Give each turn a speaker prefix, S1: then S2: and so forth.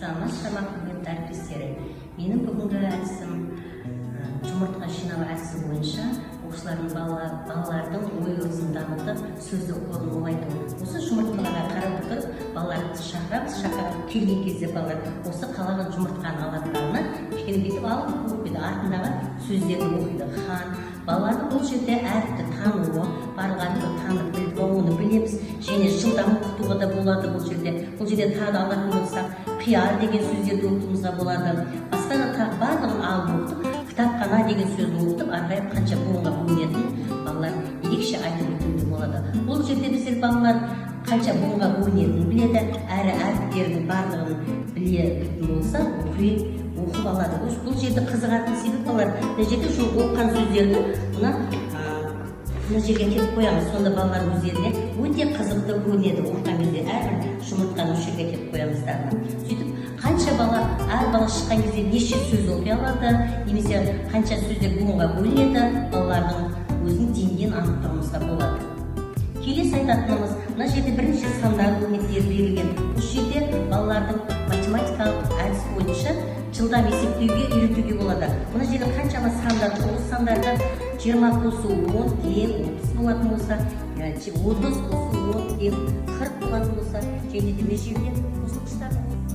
S1: Саламатсыздар құрметті әріптестері. Менің бүгінгі әдісім жұмыртқа жинау әдісі бойынша балалардың ой өрісін дамытып, сөздік қорын молайту. Осы жұмыртқаларға қарап отырып, балаларды шақырып келген кезде балалар осы қалаған жұмыртқаны алатындарына кішкене алып оқиды, артындағы сөздерді оқиды. Балалардың бұл жерде әріпті тануы, барғанды танып біліп, оны білеміз, және жылдам оқытуға да болады бұл жерде. Бұл жерде тағы да алатын болсақ, қияр деген сөздерді оқытуымызға болады. Басқа да тағы барлығын алып оқытып, кітапхана деген сөзді оқытып, арқайып қанша буынға бөлінетінін балалар ерекше айтып өтуге болады. Бұл жерде біздер балалар қанша буынға бөлінетінін біледі, әрі әріптердің барлығын білетін болса, оқып алады. Бұл жерде қызығатын себеп балалар, мына жерде оқыған сөздерді мына жерге кетіп қоямыз. Сонда балалар өздеріне өте қызықты көрінеді оқыған кезде. Әрбір жұмыртқаны осы жерге кетіп қоямыздар. Сөйтіп, қанша бала, әр бала шыққан кезде неше сөз оқи алады, немесе қанша сөздер буынға бөлінеді, балалардың өзінің деңгейін анықтауымызға болады. Келесі айтатынымыз, мына жерде бірінші сандар өрнектері берілген. Осы жерде балалардың математикалық әдіс бойынша жылдам есептеуге үйретуге болады. Мына жерде қаншама сандар, ол сандарды 20 қосу 10 тең 30 болатын болса, 30 қосу 10 тең 40 болатын болса, және де мына жерде қосылғыштардың